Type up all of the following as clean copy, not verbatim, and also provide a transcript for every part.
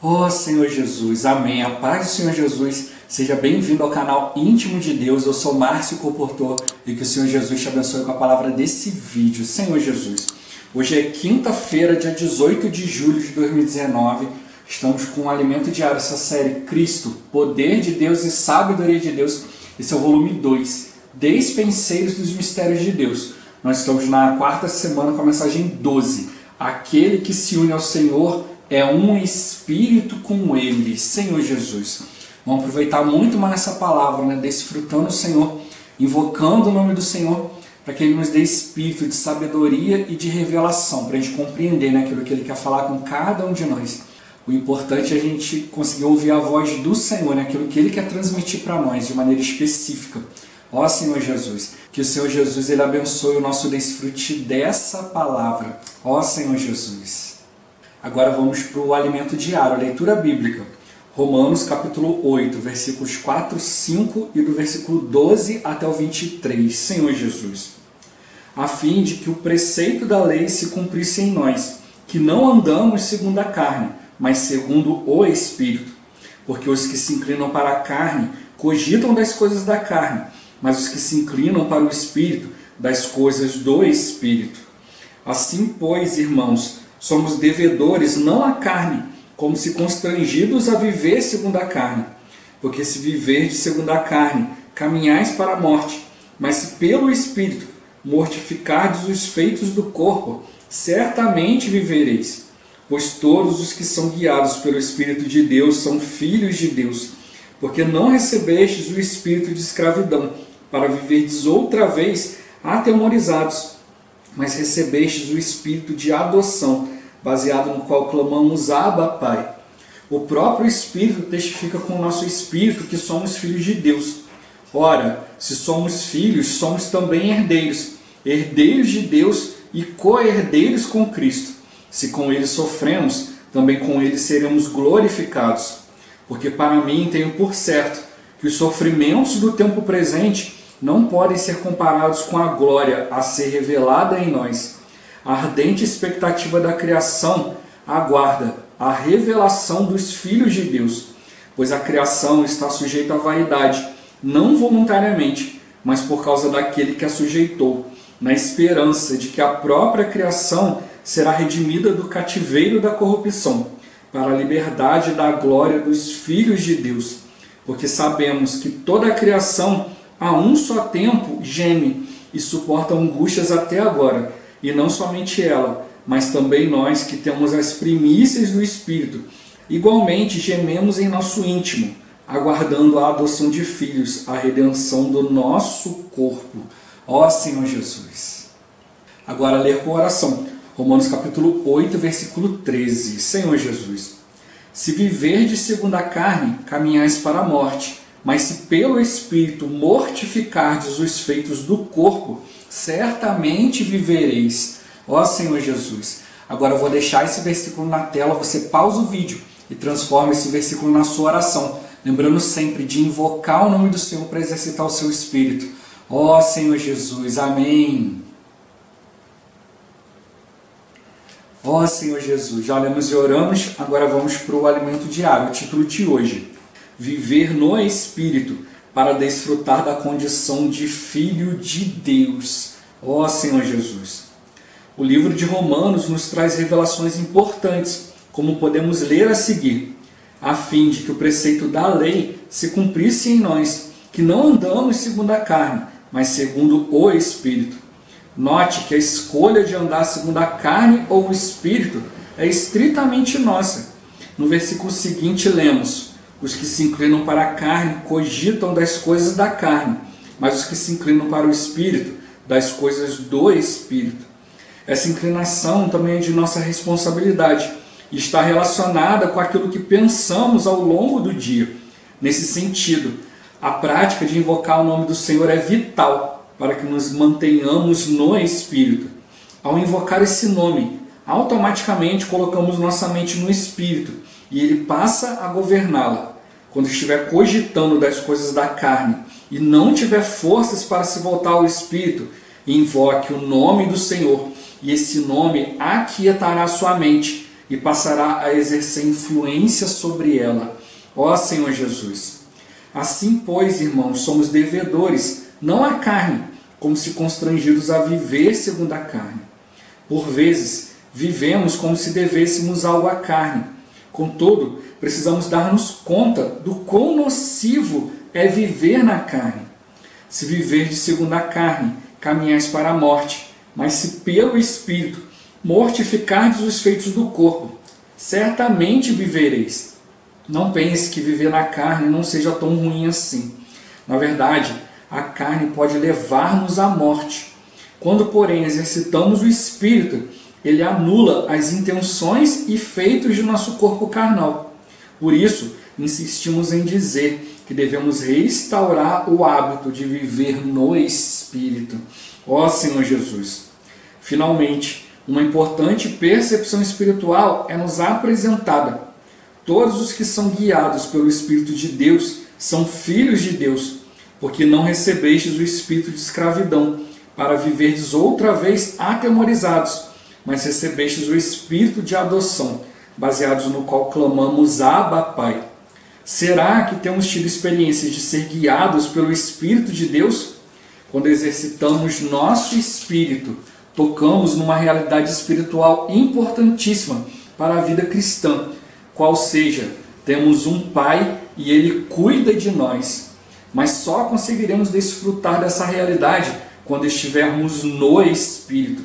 Ó Senhor Jesus, amém. A paz do Senhor Jesus, seja bem-vindo ao canal Íntimo de Deus. Eu sou Márcio Comportor e que o Senhor Jesus te abençoe com a palavra desse vídeo. Senhor Jesus, hoje é quinta-feira, dia 18 de julho de 2019. Estamos com o Alimento Diário, essa série Cristo, Poder de Deus e Sabedoria de Deus. Esse é o volume 2, Despenseiros dos Mistérios de Deus. Nós estamos na quarta semana com a mensagem 12. Aquele que se une ao Senhor é um espírito com Ele. Senhor Jesus, vamos aproveitar muito mais essa palavra, né? Desfrutando o Senhor, invocando o nome do Senhor, para que Ele nos dê espírito de sabedoria e de revelação, para a gente compreender, né, aquilo que Ele quer falar com cada um de nós. O importante é a gente conseguir ouvir a voz do Senhor, né, aquilo que Ele quer transmitir para nós de maneira específica. Ó Senhor Jesus, que o Senhor Jesus Ele abençoe o nosso desfrute dessa palavra. Ó Senhor Jesus. Agora vamos para o alimento diário, a leitura bíblica. Romanos capítulo 8, versículos 4, 5 e do versículo 12 até o 23. Senhor Jesus, a fim de que o preceito da lei se cumprisse em nós, que não andamos segundo a carne, mas segundo o Espírito. Porque os que se inclinam para a carne cogitam das coisas da carne, mas os que se inclinam para o Espírito, das coisas do Espírito. Assim, pois, irmãos, somos devedores não à carne, como se constrangidos a viver segundo a carne. Porque se viverdes segundo a carne, caminhais para a morte, mas se pelo Espírito mortificardes os feitos do corpo, certamente vivereis. Pois todos os que são guiados pelo Espírito de Deus são filhos de Deus. Porque não recebestes o espírito de escravidão, para viverdes outra vez atemorizados, mas recebestes o espírito de adoção, baseado no qual clamamos Abba, Pai. O próprio Espírito testifica com o nosso espírito que somos filhos de Deus. Ora, se somos filhos, somos também herdeiros, herdeiros de Deus e co-herdeiros com Cristo. Se com Ele sofremos, também com Ele seremos glorificados. Porque para mim tenho por certo que os sofrimentos do tempo presente não podem ser comparados com a glória a ser revelada em nós. A ardente expectativa da criação aguarda a revelação dos filhos de Deus, pois a criação está sujeita à vaidade, não voluntariamente, mas por causa daquele que a sujeitou, na esperança de que a própria criação será redimida do cativeiro da corrupção, para a liberdade da glória dos filhos de Deus. Porque sabemos que toda a criação, a um só tempo, geme e suporta angústias até agora, e não somente ela, mas também nós que temos as primícias do Espírito. Igualmente gememos em nosso íntimo, aguardando a adoção de filhos, a redenção do nosso corpo. Ó Senhor Jesus. Agora ler com oração. Romanos capítulo 8, versículo 13. Senhor Jesus, se viverdes segundo a carne, caminhais para a morte, mas se pelo Espírito mortificardes os feitos do corpo, certamente vivereis. Ó Senhor Jesus. Agora eu vou deixar esse versículo na tela, você pausa o vídeo e transforma esse versículo na sua oração, lembrando sempre de invocar o nome do Senhor para exercitar o seu Espírito. Ó Senhor Jesus, amém. Ó Senhor Jesus, já lemos e oramos, agora vamos para o alimento diário, o título de hoje. Viver no Espírito para desfrutar da condição de filho de Deus. Ó Senhor Jesus. O livro de Romanos nos traz revelações importantes, como podemos ler a seguir, a fim de que o preceito da lei se cumprisse em nós, que não andamos segundo a carne, mas segundo o Espírito. Note que a escolha de andar segundo a carne ou o Espírito é estritamente nossa. No versículo seguinte lemos: os que se inclinam para a carne cogitam das coisas da carne, mas os que se inclinam para o Espírito, das coisas do Espírito. Essa inclinação também é de nossa responsabilidade e está relacionada com aquilo que pensamos ao longo do dia. Nesse sentido, a prática de invocar o nome do Senhor é vital para que nos mantenhamos no Espírito. Ao invocar esse nome, automaticamente colocamos nossa mente no Espírito e ele passa a governá-la. Quando estiver cogitando das coisas da carne e não tiver forças para se voltar ao Espírito, invoque o nome do Senhor e esse nome aquietará sua mente, e passará a exercer influência sobre ela. Ó Senhor Jesus! Assim, pois, irmãos, somos devedores, não à carne, como se constrangidos a viver segundo a carne. Por vezes, vivemos como se devêssemos algo à carne. Contudo, precisamos dar-nos conta do quão nocivo é viver na carne. Se viverdes segundo a carne, caminhais para a morte, mas se pelo Espírito mortificardes os feitos do corpo, certamente vivereis. Não pense que viver na carne não seja tão ruim assim. Na verdade, a carne pode levar-nos à morte. Quando, porém, exercitamos o Espírito, ele anula as intenções e feitos de nosso corpo carnal. Por isso, insistimos em dizer que devemos restaurar o hábito de viver no Espírito. Ó Senhor Jesus! Finalmente, uma importante percepção espiritual é nos apresentada. Todos os que são guiados pelo Espírito de Deus são filhos de Deus, porque não recebestes o espírito de escravidão, para viverdes outra vez atemorizados, mas recebestes o espírito de adoção, baseados no qual clamamos Abba, Pai. Será que temos tido experiências de ser guiados pelo Espírito de Deus? Quando exercitamos nosso espírito, tocamos numa realidade espiritual importantíssima para a vida cristã, qual seja, temos um Pai e Ele cuida de nós. Mas só conseguiremos desfrutar dessa realidade quando estivermos no Espírito.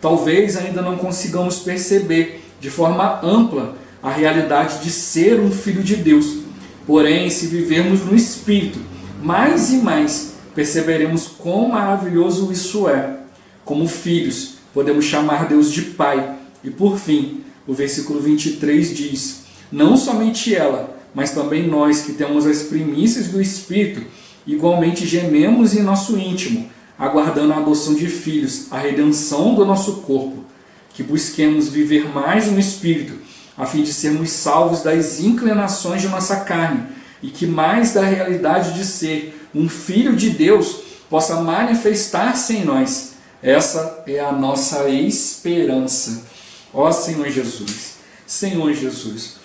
Talvez ainda não consigamos perceber de forma ampla a realidade de ser um filho de Deus. Porém, se vivermos no Espírito, mais e mais perceberemos quão maravilhoso isso é. Como filhos, podemos chamar Deus de Pai. E por fim, o versículo 23 diz: não somente ela, mas também nós que temos as primícias do Espírito, igualmente gememos em nosso íntimo, aguardando a adoção de filhos, a redenção do nosso corpo. Que busquemos viver mais no Espírito, a fim de sermos salvos das inclinações de nossa carne, e que mais da realidade de ser um filho de Deus possa manifestar-se em nós. Essa é a nossa esperança. Ó Senhor Jesus! Senhor Jesus!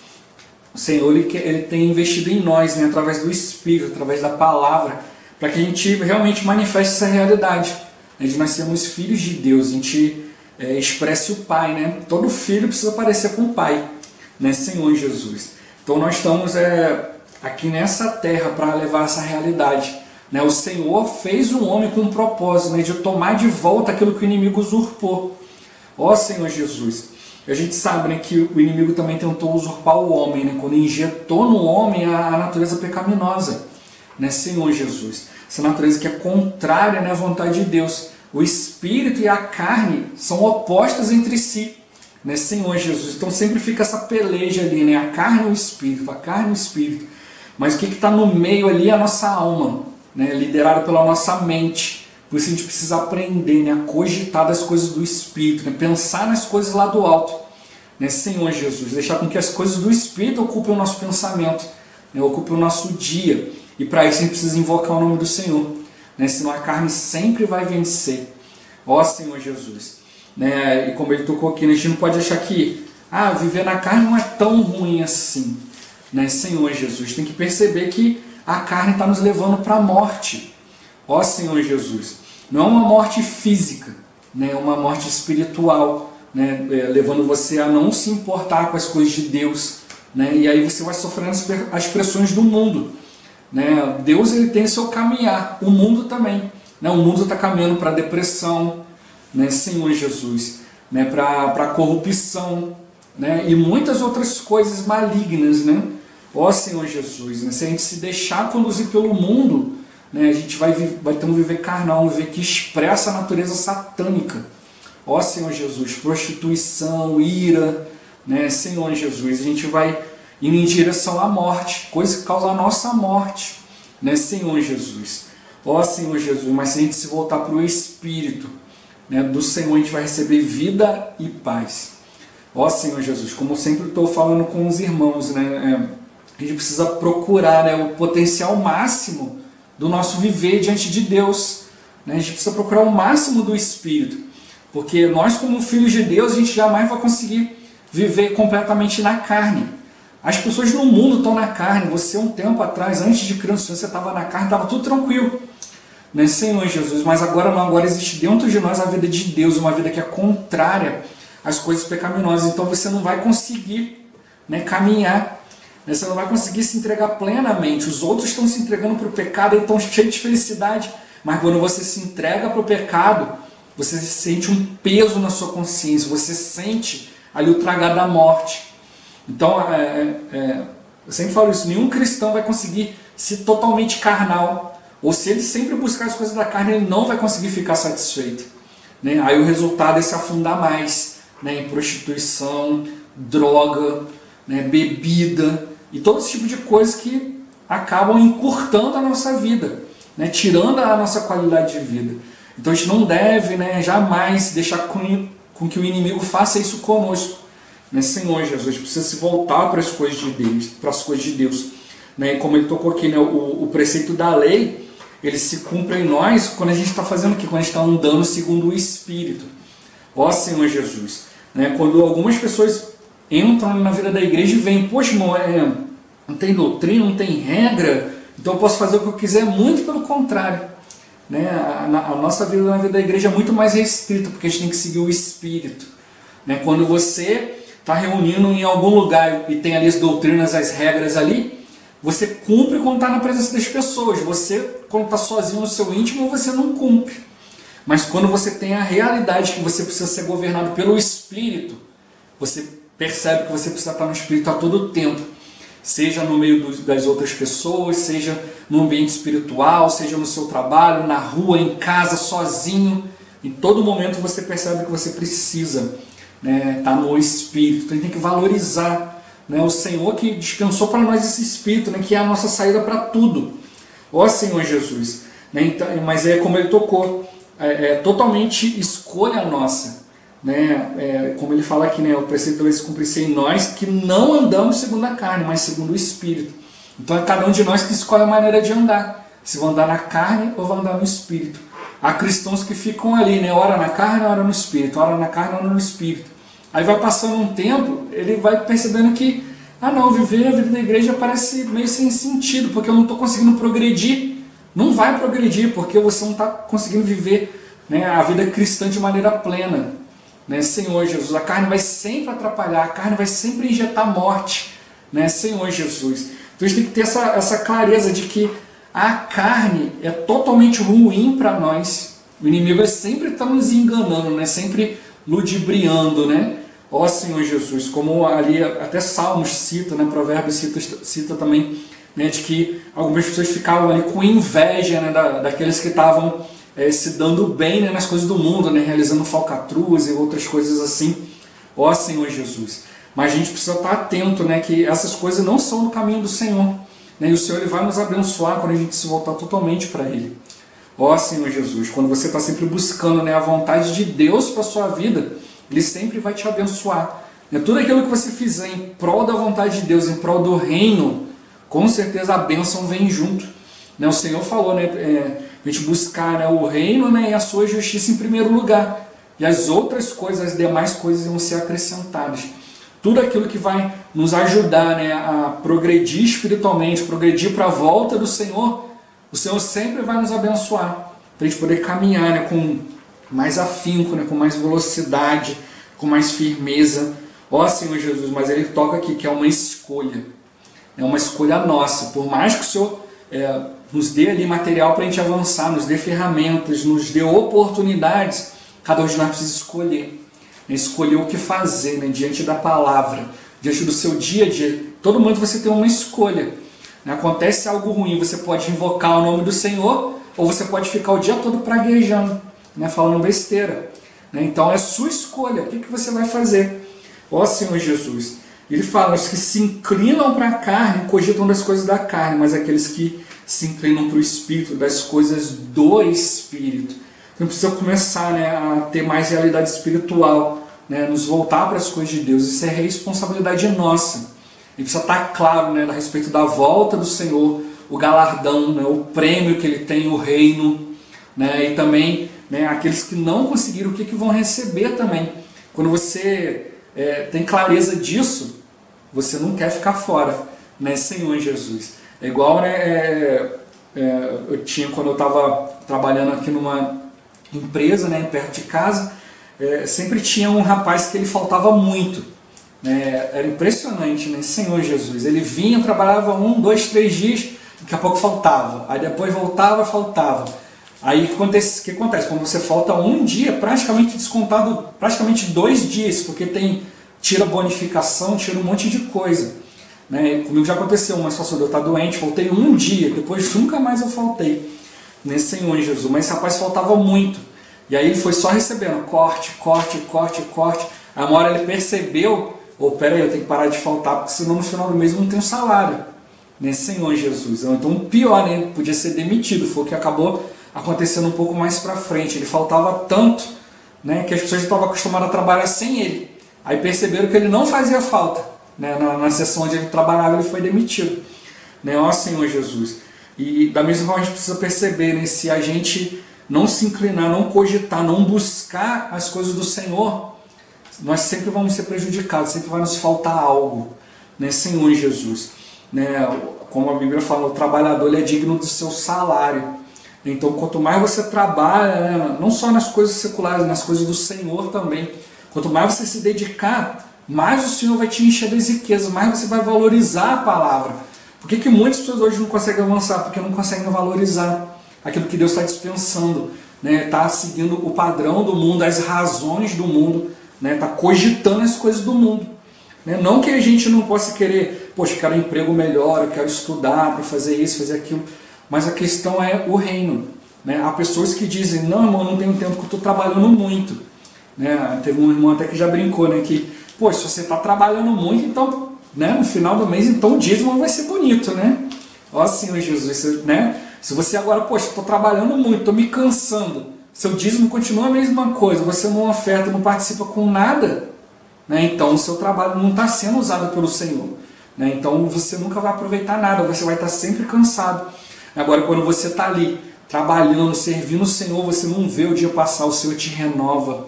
O Senhor ele tem investido em nós, né, através do Espírito, através da palavra, para que a gente realmente manifeste essa realidade, né, de nós sermos filhos de Deus, a gente expresse o Pai, né? Todo filho precisa parecer com o Pai, né, Senhor Jesus. Então nós estamos aqui nessa terra para levar essa realidade, né? O Senhor fez um homem com um propósito, né, de tomar de volta aquilo que o inimigo usurpou. Ó Senhor Jesus! E a gente sabe, né, que o inimigo também tentou usurpar o homem, né, quando injetou no homem a natureza pecaminosa, né, Senhor Jesus. Essa natureza que é contrária, né, à vontade de Deus. O espírito e a carne são opostas entre si, né, Senhor Jesus. Então sempre fica essa peleja ali, né, a carne e o espírito, a carne e o espírito. Mas o que está no meio ali é a nossa alma, né, liderada pela nossa mente. Por isso a gente precisa aprender, né, a cogitar das coisas do Espírito, né, pensar nas coisas lá do alto, né, Senhor Jesus, deixar com que as coisas do Espírito ocupem o nosso pensamento, né, ocupem o nosso dia, e para isso a gente precisa invocar o nome do Senhor, né, senão a carne sempre vai vencer. Ó Senhor Jesus, né, e como ele tocou aqui, né, a gente não pode achar que viver na carne não é tão ruim assim, né, Senhor Jesus, tem que perceber que a carne está nos levando para a morte. Ó Senhor Jesus, não é uma morte física, né, é uma morte espiritual, né, levando você a não se importar com as coisas de Deus, né, e aí você vai sofrendo as pressões do mundo, né. Deus ele tem seu caminhar, o mundo também, né, o mundo está caminhando para a depressão, né, Senhor Jesus, né, para a corrupção, né, e muitas outras coisas malignas, né. Ó Senhor Jesus, né, se a gente se deixar conduzir pelo mundo, né, a gente vai ter um viver carnal, um viver que expressa a natureza satânica. Ó Senhor Jesus, prostituição, ira, né, Senhor Jesus, a gente vai indo em direção à morte, coisa que causa a nossa morte, né, Senhor Jesus. Ó Senhor Jesus, mas se a gente se voltar para o Espírito, né, do Senhor, a gente vai receber vida e paz. Ó Senhor Jesus, como eu sempre estou falando com os irmãos, né, a gente precisa procurar, né, o potencial máximo do nosso viver diante de Deus, né? A gente precisa procurar o máximo do Espírito, porque nós como filhos de Deus, a gente jamais vai conseguir viver completamente na carne. As pessoas no mundo estão na carne. Você, um tempo atrás, antes de criança, você estava na carne, estava tudo tranquilo, né, Senhor Jesus? Mas agora não, agora existe dentro de nós a vida de Deus, uma vida que é contrária às coisas pecaminosas. Então você não vai conseguir, né, caminhar, né, você não vai conseguir se entregar plenamente. Os outros estão se entregando para o pecado e estão cheios de felicidade, mas quando você se entrega para o pecado, você sente um peso na sua consciência, você sente ali o tragar da morte. Então, eu sempre falo isso, nenhum cristão vai conseguir ser totalmente carnal, ou se ele sempre buscar as coisas da carne, ele não vai conseguir ficar satisfeito, né? Aí o resultado é se afundar mais, né, em prostituição, droga, né, bebida, e todo esse tipo de coisas que acabam encurtando a nossa vida, né, tirando a nossa qualidade de vida. Então a gente não deve, né, jamais deixar com que o inimigo faça isso conosco. Né, Senhor Jesus, a gente precisa se voltar para as coisas de Deus, né, e como ele tocou aqui, né, o preceito da lei, ele se cumpre em nós quando a gente está fazendo o quê? Quando a gente está andando segundo o Espírito. Ó Senhor Jesus, né, quando algumas pessoas entram na vida da igreja e veem, poxa, não tem doutrina, não tem regra, então eu posso fazer o que eu quiser. Muito pelo contrário, né, a nossa vida na vida da igreja é muito mais restrita, porque a gente tem que seguir o Espírito, né? Quando você está reunindo em algum lugar e tem ali as doutrinas, as regras ali, você cumpre quando está na presença das pessoas. Você, quando está sozinho no seu íntimo, você não cumpre. Mas quando você tem a realidade que você precisa ser governado pelo Espírito, você percebe que você precisa estar no Espírito a todo tempo. Seja no meio das outras pessoas, seja no ambiente espiritual, seja no seu trabalho, na rua, em casa, sozinho. Em todo momento você percebe que você precisa, né, tá no Espírito. Então a gente tem que valorizar, né, o Senhor que dispensou para nós esse Espírito, né, que é a nossa saída para tudo. Ó Senhor Jesus, né, então, mas é como ele tocou, é totalmente escolha nossa, né, como ele fala aqui, né, o preceito deve se cumprir em nós, que não andamos segundo a carne, mas segundo o Espírito. Então é cada um de nós que escolhe a maneira de andar, se vai andar na carne ou vai andar no Espírito. Há cristãos que ficam ali, né, ora na carne, ora no Espírito, ora na carne, ora no Espírito. Aí vai passando um tempo, ele vai percebendo que, não, viver a vida da igreja parece meio sem sentido, porque eu não estou conseguindo progredir. Não vai progredir, porque você não está conseguindo viver, né, a vida cristã de maneira plena. Né, Senhor Jesus, a carne vai sempre atrapalhar, a carne vai sempre injetar morte, né, Senhor Jesus. Então a gente tem que ter essa clareza de que a carne é totalmente ruim para nós. O inimigo sempre está nos enganando, né, sempre ludibriando, né? Ó Senhor Jesus, como ali até Salmos cita, né, Provérbios cita também, né, de que algumas pessoas ficavam ali com inveja, né, daqueles que estavam se dando bem, né, nas coisas do mundo, né, realizando falcatruas e outras coisas assim. Ó Senhor Jesus, mas a gente precisa estar atento, né, que essas coisas não são no caminho do Senhor, né, e o Senhor ele vai nos abençoar quando a gente se voltar totalmente para Ele. Ó Senhor Jesus, quando você está sempre buscando, né, a vontade de Deus para a sua vida, Ele sempre vai te abençoar. Tudo aquilo que você fizer em prol da vontade de Deus, em prol do reino, com certeza a bênção vem junto. O Senhor falou, né, a gente buscar, né, o reino, né, e a sua justiça em primeiro lugar. E as outras coisas, as demais coisas vão ser acrescentadas. Tudo aquilo que vai nos ajudar, né, a progredir espiritualmente, progredir para a volta do Senhor, o Senhor sempre vai nos abençoar, para a gente poder caminhar, né, com mais afinco, né, com mais velocidade, com mais firmeza. Ó Senhor Jesus, mas Ele toca aqui que é uma escolha. É uma escolha nossa. Por mais que o Senhor nos dê ali material para a gente avançar, nos dê ferramentas, nos dê oportunidades, cada um de nós precisa escolher. Né, escolher o que fazer, né, diante da palavra, diante do seu dia a dia. Todo momento você tem uma escolha. Acontece algo ruim, você pode invocar o nome do Senhor, ou você pode ficar o dia todo praguejando, né, falando besteira. Então é sua escolha, o que você vai fazer? Ó Senhor Jesus, Ele fala, os que se inclinam para a carne, cogitam das coisas da carne, mas aqueles que se inclinam para o Espírito, das coisas do Espírito. Então precisa começar, né, a ter mais realidade espiritual, né, nos voltar para as coisas de Deus. Isso é responsabilidade nossa. E precisa estar claro, né, a respeito da volta do Senhor, o galardão, né, o prêmio que Ele tem, o reino, né, e também, né, aqueles que não conseguiram, o que vão receber também. Quando você tem clareza disso, você não quer ficar fora, né, Senhor Jesus. É igual, né, eu tinha, quando eu estava trabalhando aqui numa empresa, né, perto de casa, sempre tinha um rapaz que ele faltava muito, né, era impressionante, né, Senhor Jesus. Ele vinha, trabalhava 1, 2, 3 dias, daqui a pouco faltava, aí depois voltava, faltava. Aí o que acontece? Quando você falta um dia, praticamente descontado, praticamente 2 dias, porque tira bonificação, tira um monte de coisa. Né? Comigo já aconteceu uma situação de eu estar doente, faltei um dia, depois nunca mais eu faltei. Nesse Senhor Jesus. Mas esse rapaz faltava muito. E aí ele foi só recebendo corte. Aí uma hora ele percebeu, peraí, eu tenho que parar de faltar, porque senão no final do mês eu não tenho salário. Nesse Senhor Jesus. Então pior, né? Podia ser demitido, foi o que acabou acontecendo um pouco mais pra frente. Ele faltava tanto, né, que as pessoas estavam acostumadas a trabalhar sem ele. Aí perceberam que ele não fazia falta, né, na sessão onde ele trabalhava, ele foi demitido, né? Ó Senhor Jesus. E da mesma forma a gente precisa perceber, né, se a gente não se inclinar, não cogitar, não buscar as coisas do Senhor, nós sempre vamos ser prejudicados, sempre vai nos faltar algo, né, Senhor Jesus, né? Como a Bíblia fala, o trabalhador ele é digno do seu salário. Então, quanto mais você trabalha, né, não só nas coisas seculares, nas coisas do Senhor também, quanto mais você se dedicar, mais o Senhor vai te encher das riquezas, mais você vai valorizar a palavra. Por que muitas pessoas hoje não conseguem avançar? Porque não conseguem valorizar aquilo que Deus está dispensando, né? Está seguindo o padrão do mundo, as razões do mundo, né? Está cogitando as coisas do mundo. Né? Não que a gente não possa querer, poxa, eu quero um emprego melhor, eu quero estudar para fazer isso, fazer aquilo. Mas a questão é o reino. Né? Há pessoas que dizem, não, irmão, não tenho tempo porque eu estou trabalhando muito. Né? Teve um irmão até que já brincou, né? Que, pô, se você está trabalhando muito, então, né, no final do mês, então o dízimo vai ser bonito, né? Ó Senhor Jesus, né? Se você agora, poxa, estou trabalhando muito, estou me cansando, seu dízimo continua a mesma coisa, você não oferta, não participa com nada, né? Então o seu trabalho não está sendo usado pelo Senhor. Né? Então você nunca vai aproveitar nada, você vai estar sempre cansado. Agora, quando você está ali, trabalhando, servindo o Senhor, você não vê o dia passar, o Senhor te renova.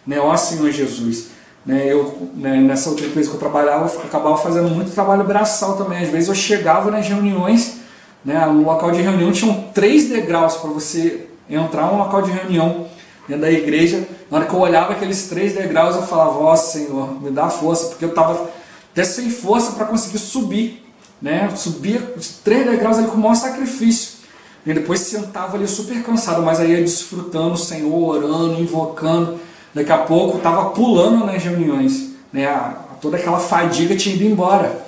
Né? Ó Senhor Jesus. Né? Eu, né, nessa outra empresa que eu trabalhava, eu acabava fazendo muito trabalho braçal também. Às vezes eu chegava nas reuniões, né, no local de reunião tinham 3 degraus para você entrar no local de reunião dentro da igreja. Na hora que eu olhava aqueles 3 degraus, eu falava, ó Senhor, me dá força, porque eu estava até sem força para conseguir subir. Né? Subia 3 degraus ali com o maior sacrifício. E depois sentava ali super cansado, mas aí ia desfrutando o Senhor, orando, invocando. Daqui a pouco estava pulando nas reuniões. Né? Toda aquela fadiga tinha ido embora.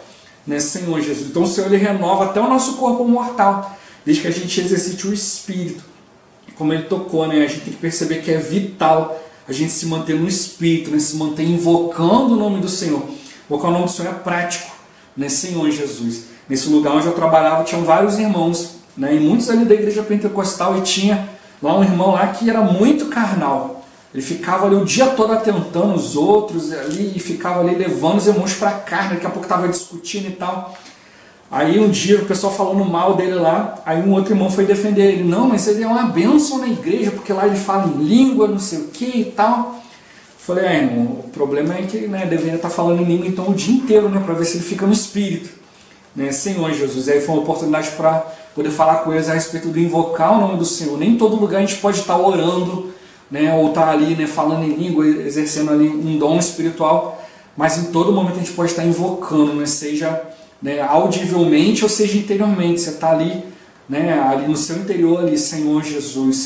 Né? Senhor Jesus. Então o Senhor ele renova até o nosso corpo mortal, desde que a gente exercite o Espírito. Como ele tocou, né? A gente tem que perceber que é vital a gente se manter no Espírito, né? Se manter invocando o nome do Senhor. Invocar o nome do Senhor é prático. Né, Senhor Jesus. Nesse lugar onde eu trabalhava tinham vários irmãos, né, e muitos ali da igreja pentecostal, e tinha lá um irmão lá que era muito carnal. Ele ficava ali o dia todo atentando os outros ali, e ficava ali levando os irmãos para a carne, daqui a pouco estava discutindo e tal. Aí um dia o pessoal falando mal dele lá, aí um outro irmão foi defender ele. Não, mas ele é uma bênção na igreja, porque lá ele fala em língua, não sei o que e tal. Falei, irmão, o problema é que, né, deveria estar falando em língua então o dia inteiro, né, para ver se ele fica no espírito. Né, Senhor Jesus. E aí foi uma oportunidade para poder falar com eles a respeito do invocar o nome do Senhor. Nem em todo lugar a gente pode estar orando, né, ou estar ali, né, falando em língua, exercendo ali um dom espiritual, mas em todo momento a gente pode estar invocando, né, seja, né, audivelmente ou seja interiormente. Você está ali, né, ali no seu interior, ali, Senhor Jesus,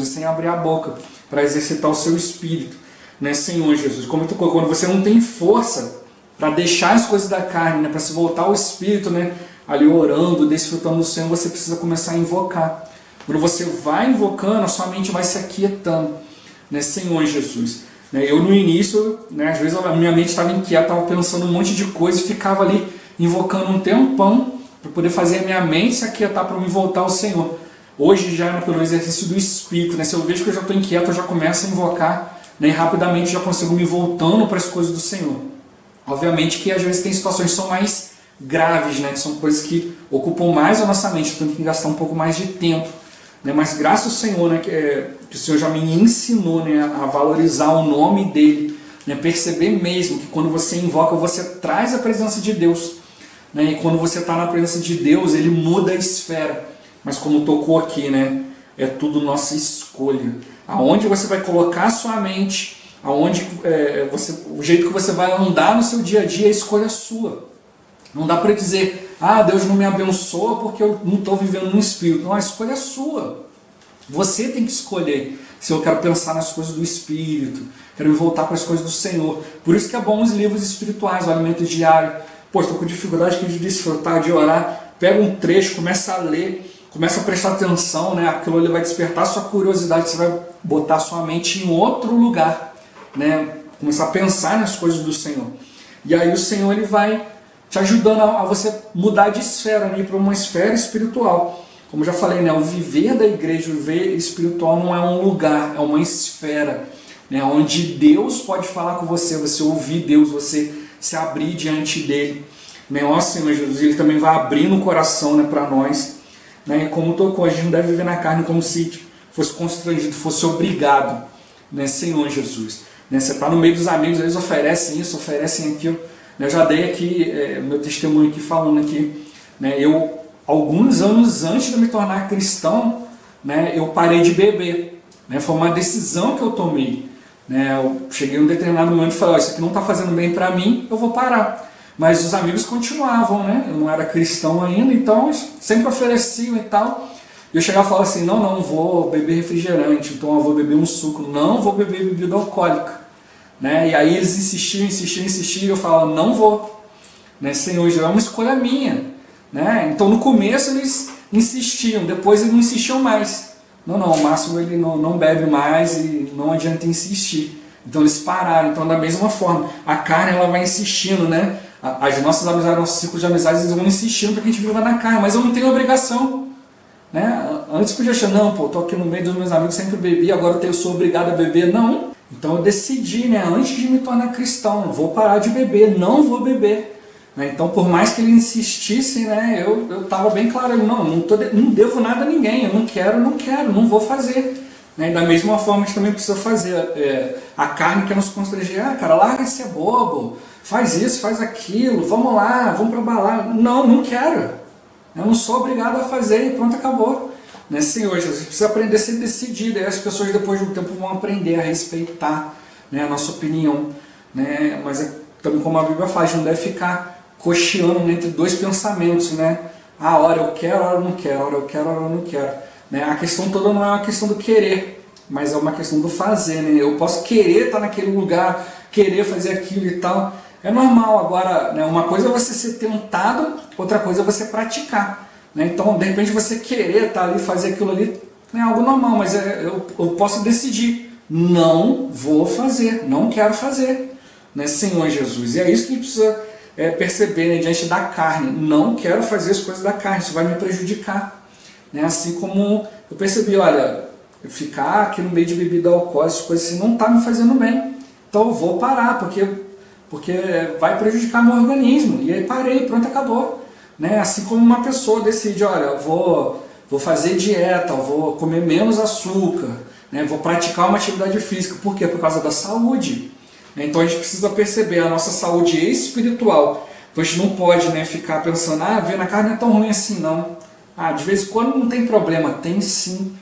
sem abrir a boca, para exercitar o seu espírito. Né, Senhor Jesus, como tu colocou, quando você não tem força para deixar as coisas da carne, né, para se voltar ao Espírito, né, ali orando, desfrutando do Senhor, você precisa começar a invocar. Quando você vai invocando, a sua mente vai se aquietando. Né, Senhor Jesus. Né, eu no início, né, às vezes a minha mente estava inquieta, estava pensando um monte de coisa e ficava ali invocando um tempão para poder fazer a minha mente se aquietar para me voltar ao Senhor. Hoje já, né, pelo exercício do Espírito, né, se eu vejo que eu já estou inquieto, eu já começo a invocar, né, e rapidamente já consigo me voltando para as coisas do Senhor. Obviamente que às vezes tem situações que são mais graves, né, que são coisas que ocupam mais a nossa mente, então tem que gastar um pouco mais de tempo. Né, mas graças ao Senhor, né, que o Senhor já me ensinou, né, a valorizar o nome dele, né? Perceber mesmo que quando você invoca, você traz a presença de Deus, né? E quando você está na presença de Deus, Ele muda a esfera. Mas como tocou aqui, né? É tudo nossa escolha. Aonde você vai colocar a sua mente, aonde o jeito que você vai andar no seu dia a dia, é escolha sua. Não dá para dizer, Deus não me abençoa porque eu não estou vivendo no Espírito. Não, a escolha é sua. Você tem que escolher se eu quero pensar nas coisas do Espírito, quero me voltar para as coisas do Senhor. Por isso que é bom os livros espirituais, o alimento diário. Pô, estou com dificuldade de desfrutar, de orar. Pega um trecho, começa a ler, começa a prestar atenção, né? Aquilo ali vai despertar sua curiosidade, você vai botar sua mente em outro lugar, né? Começar a pensar nas coisas do Senhor. E aí o Senhor ele vai te ajudando a você mudar de esfera, né? Para uma esfera espiritual. Como já falei, né? O viver da igreja, o viver espiritual não é um lugar, é uma esfera, né? Onde Deus pode falar com você, você ouvir Deus, você se abrir diante dele. Né? Ó Senhor Jesus, ele também vai abrindo o coração, né, para nós. Né? E como tocou, a gente não deve viver na carne como se fosse constrangido, fosse obrigado, né? Senhor Jesus. Né? Você está no meio dos amigos, eles oferecem isso, oferecem aquilo. Eu já dei aqui meu testemunho aqui falando aqui, né? Eu, alguns anos antes de me tornar cristão, né, eu parei de beber. Né? Foi uma decisão que eu tomei. Né? Eu cheguei em um determinado momento e falei, isso aqui não está fazendo bem para mim, eu vou parar. Mas os amigos continuavam, né? Eu não era cristão ainda, então sempre ofereciam e tal. E eu chegava e falava assim, não vou beber refrigerante, então eu vou beber um suco, não vou beber bebida alcoólica. Né? E aí eles insistiam, e eu falava, não vou. Né? Senhor, é uma escolha minha. Né? Então no começo eles insistiam, depois eles não insistiam mais. Não, o Márcio ele não bebe mais e não adianta insistir. Então eles pararam. Então da mesma forma, a carne ela vai insistindo, né? As nossas amizades, nossos ciclos de amizades, eles vão insistindo para que a gente viva na carne, mas eu não tenho obrigação. Né? Antes podia achar, tô aqui no meio dos meus amigos, sempre bebi, agora eu sou obrigado a beber. Não. Então eu decidi, né, antes de me tornar cristão, vou parar de beber, não vou beber. Né? Então por mais que ele insistisse, né, eu estava bem claro, não devo nada a ninguém, eu não quero, não vou fazer. Né? E da mesma forma a gente também precisa fazer. A carne quer nos constranger, cara, larga de ser bobo, faz isso, faz aquilo, vamos lá, vamos para balada. Não quero. Eu não sou obrigado a fazer e pronto, acabou. Né, Senhor Jesus, a gente precisa aprender a ser decidido, e as pessoas depois de um tempo vão aprender a respeitar, né, a nossa opinião. Né, mas também como a Bíblia fala, a gente não deve ficar cocheando entre dois pensamentos. Né? Hora eu quero, hora eu não quero, hora eu quero, hora eu não quero. Né? A questão toda não é uma questão do querer, mas é uma questão do fazer. Né? Eu posso querer estar naquele lugar, querer fazer aquilo e tal. É normal. Agora, né, uma coisa é você ser tentado, outra coisa é você praticar. Né? Então, de repente, você querer estar ali, fazer aquilo ali, é algo normal, mas eu posso decidir, não vou fazer, não quero fazer. Né, Senhor Jesus. E é isso que a gente precisa perceber, né, diante da carne. Não quero fazer as coisas da carne, isso vai me prejudicar. Né? Assim como eu percebi, olha, eu ficar aqui no meio de bebida alcoólica, essas coisas assim, não está me fazendo bem. Então eu vou parar, porque vai prejudicar meu organismo. E aí parei, pronto, acabou. Né? Assim como uma pessoa decide, olha, eu vou fazer dieta, eu vou comer menos açúcar, né? Vou praticar uma atividade física. Por quê? Por causa da saúde. Então a gente precisa perceber a nossa saúde espiritual. Então a gente não pode, né, ficar pensando, ver na carne não é tão ruim assim, não. De vez em quando não tem problema. Tem sim.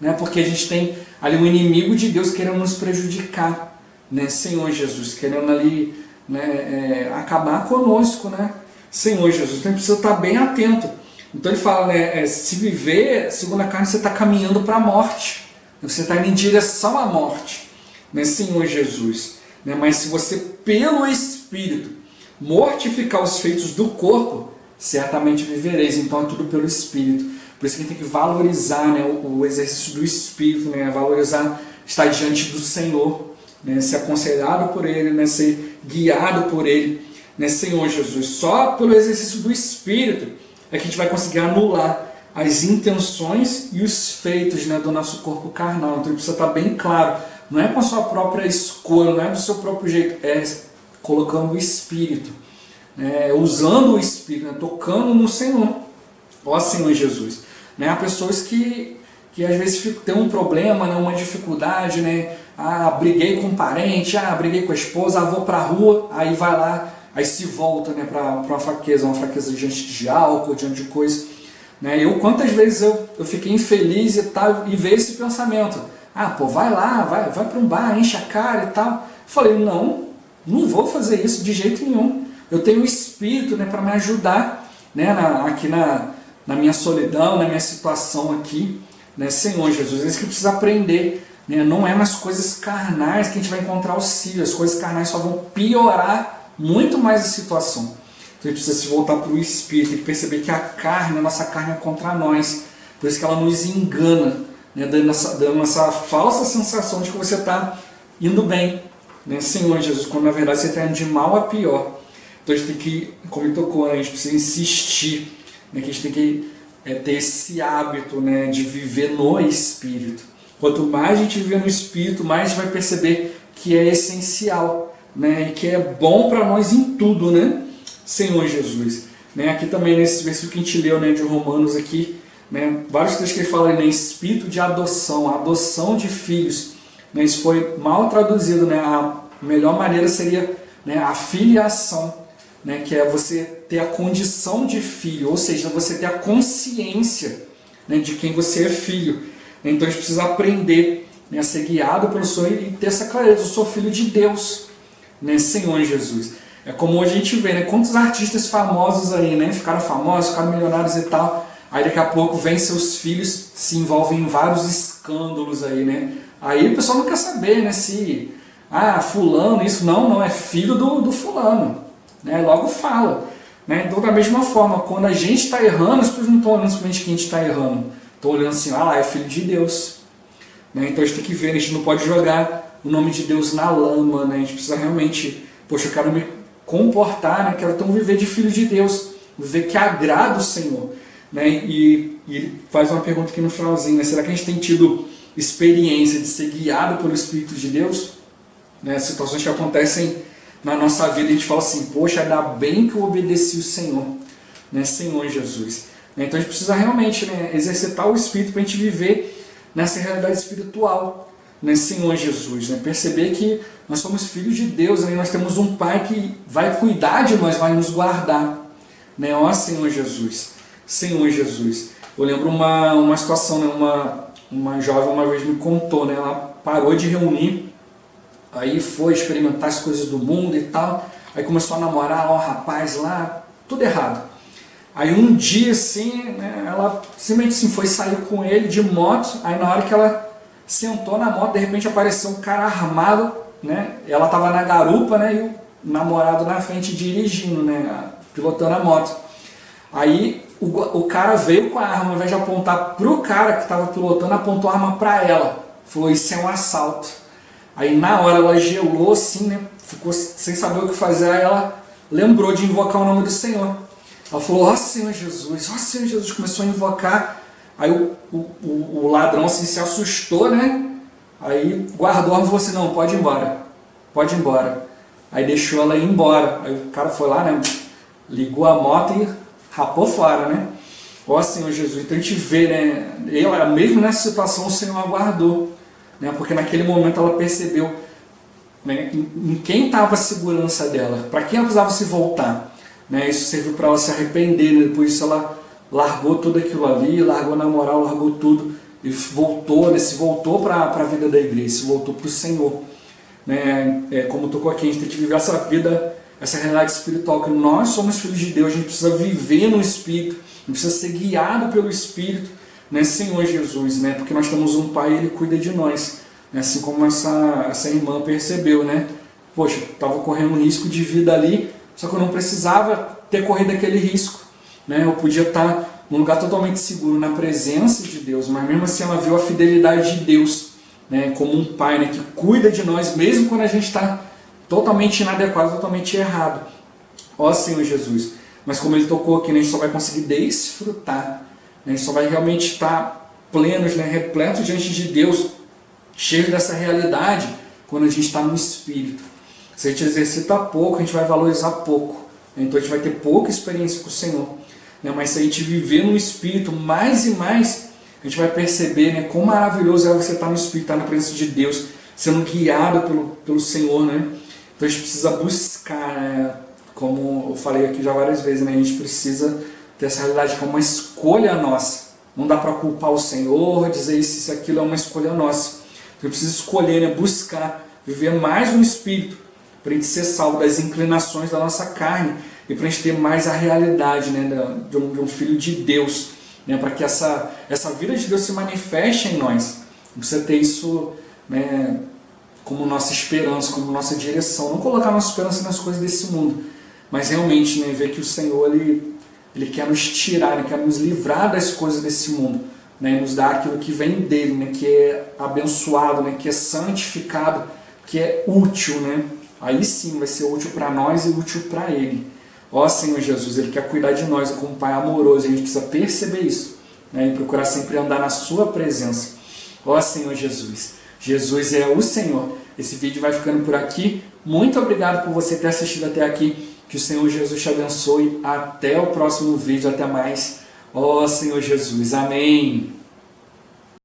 Né? Porque a gente tem ali um inimigo de Deus querendo nos prejudicar. Né? Senhor Jesus, querendo ali, né, acabar conosco, né? Senhor Jesus, então a gente precisa estar bem atento. Então ele fala, né, se viver segundo a carne, você está caminhando para a morte. Você está indo em direção à morte. Né, Senhor Jesus. Né, mas se você, pelo Espírito, mortificar os feitos do corpo, certamente vivereis. Então é tudo pelo Espírito. Por isso que a gente tem que valorizar, né, o exercício do Espírito, né, valorizar estar diante do Senhor, né, ser aconselhado por Ele, né, ser guiado por Ele. Né, Senhor Jesus, só pelo exercício do Espírito é que a gente vai conseguir anular as intenções e os feitos, né, do nosso corpo carnal. Então precisa estar bem claro, não é com a sua própria escolha, não é do seu próprio jeito, é colocando o Espírito, né, usando o Espírito, né, tocando no Senhor. Ó Senhor Jesus. Né, há pessoas que às vezes têm um problema, né, uma dificuldade, né, briguei com um parente, briguei com a esposa, vou pra rua, aí vai lá, aí se volta, né, para uma fraqueza diante de álcool, diante de coisa. Né? Quantas vezes eu fiquei infeliz e tal, e veio esse pensamento, vai lá, vai para um bar, enche a cara e tal. Falei, não vou fazer isso de jeito nenhum. Eu tenho o Espírito, né, para me ajudar, né, aqui na minha solidão, na minha situação aqui, né, Senhor Jesus, é isso que precisa aprender, né, não é nas coisas carnais que a gente vai encontrar auxílio, as coisas carnais só vão piorar muito mais a situação. Então a gente precisa se voltar para o Espírito, tem que perceber que a nossa carne é contra nós, por isso que ela nos engana, né, dando essa falsa sensação de que você está indo bem, né, Senhor Jesus, quando na verdade você está indo de mal a pior. Então a gente tem que, como ele tocou, né, a gente precisa insistir, né, que a gente tem que ter esse hábito, né, de viver no Espírito. Quanto mais a gente viver no Espírito, mais a gente vai perceber que é essencial, né, e que é bom para nós em tudo, né, Senhor Jesus. Né, aqui também nesse versículo que a gente leu, né, de Romanos aqui, né, vários textos que ele fala, né, espírito de adoção, adoção de filhos. Né, isso foi mal traduzido, né, a melhor maneira seria, né, a filiação. Né, que é você ter a condição de filho, ou seja, você ter a consciência, né, de quem você é filho. Então a gente precisa aprender, né, a ser guiado pelo Senhor e ter essa clareza, eu sou filho de Deus, né, Senhor Jesus. É como hoje a gente vê, né, quantos artistas famosos aí, né, ficaram famosos, ficaram milionários e tal, aí daqui a pouco vem seus filhos, se envolvem em vários escândalos aí, né. Aí o pessoal não quer saber, né, se, fulano, isso não, é filho do fulano. Né, logo fala. Né? Então, da mesma forma, quando a gente está errando, as pessoas não estão olhando simplesmente que a gente está errando. Estão olhando assim, é filho de Deus. Né? Então a gente tem que ver, a gente não pode jogar o nome de Deus na lama. Né? A gente precisa realmente, eu quero me comportar, né? Quero então viver de filho de Deus, viver que agrada o Senhor. Né? E ele faz uma pergunta aqui no finalzinho, né? Será que a gente tem tido experiência de ser guiado pelo Espírito de Deus? Né? Situações que acontecem na nossa vida, a gente fala assim, poxa, ainda bem que eu obedeci o Senhor, né, Senhor Jesus. Então a gente precisa realmente, né, exercitar o Espírito para a gente viver nessa realidade espiritual, né, Senhor Jesus. Né, perceber que nós somos filhos de Deus, né, nós temos um Pai que vai cuidar de nós, vai nos guardar. Né, ó Senhor Jesus, Senhor Jesus. Eu lembro uma situação, né, uma jovem uma vez me contou, né, ela parou de reunir, aí foi experimentar as coisas do mundo e tal, aí começou a namorar um rapaz lá, tudo errado. Aí um dia assim, né, ela simplesmente assim, foi sair com ele de moto, aí na hora que ela sentou na moto, de repente apareceu um cara armado, né, ela estava na garupa, né, e o namorado na frente dirigindo, né, pilotando a moto. Aí o cara veio com a arma, ao invés de apontar para o cara que estava pilotando, apontou a arma para ela, falou, isso é um assalto. Aí na hora ela gelou assim, né? Ficou sem saber o que fazer, aí ela lembrou de invocar o nome do Senhor. Ela falou, ó Senhor Jesus, começou a invocar. Aí o ladrão assim, se assustou, né? Aí guardou a arma e falou assim, não, pode ir embora. Aí deixou ela ir embora. Aí o cara foi lá, né? Ligou a moto e rapou fora, né? Ó Senhor Jesus, então a gente vê, né? Ela, mesmo nessa situação, o Senhor aguardou. Né, porque naquele momento ela percebeu, né, em quem estava a segurança dela, para quem ela precisava se voltar. Né, isso serviu para ela se arrepender, né, depois disso ela largou tudo aquilo ali, largou na moral, largou tudo e voltou, né, se voltou para a vida da igreja, se voltou para o Senhor. Né, como tocou aqui, a gente tem que viver essa vida, essa realidade espiritual, que nós somos filhos de Deus, a gente precisa viver no Espírito, a gente precisa ser guiado pelo Espírito, né, Senhor Jesus, né, porque nós temos um Pai e Ele cuida de nós, né, assim como essa irmã percebeu, né, poxa, estava correndo um risco de vida ali, só que eu não precisava ter corrido aquele risco, né, eu podia estar num lugar totalmente seguro, na presença de Deus, mas mesmo assim ela viu a fidelidade de Deus, né, como um Pai, né, que cuida de nós, mesmo quando a gente está totalmente inadequado, totalmente errado. Ó Senhor Jesus, mas como Ele tocou aqui, né, a gente só vai conseguir desfrutar, a gente só vai realmente estar plenos, né, repletos diante de Deus, cheios dessa realidade, quando a gente está no Espírito. Se a gente exercita pouco, a gente vai valorizar pouco. Então a gente vai ter pouca experiência com o Senhor. Mas se a gente viver no Espírito mais e mais, a gente vai perceber, né, quão maravilhoso é você estar no Espírito, estar na presença de Deus, sendo guiado pelo Senhor, né? Então a gente precisa buscar, né? Como eu falei aqui já várias vezes, né? A gente precisa ter essa realidade como uma escolha nossa. Não dá para culpar o Senhor, dizer isso e aquilo, é uma escolha nossa. Então eu preciso escolher, né? Buscar, viver mais no Espírito, para a gente ser salvo das inclinações da nossa carne e para a gente ter mais a realidade, né? de um filho de Deus, né? Para que essa vida de Deus se manifeste em nós. Precisa ter isso, né? Como nossa esperança, como nossa direção. Não colocar nossa esperança nas coisas desse mundo, mas realmente, né, ver que o Senhor ele quer nos tirar, ele quer nos livrar das coisas desse mundo, né, e nos dar aquilo que vem dele, né, que é abençoado, né, que é santificado, que é útil. Né? Aí sim vai ser útil para nós e útil para ele. Ó Senhor Jesus, ele quer cuidar de nós como um Pai amoroso, e a gente precisa perceber isso, né, e procurar sempre andar na sua presença. Ó Senhor Jesus, Jesus é o Senhor. Esse vídeo vai ficando por aqui. Muito obrigado por você ter assistido até aqui. Que o Senhor Jesus te abençoe. Até o próximo vídeo. Até mais. Ó Senhor Jesus. Amém.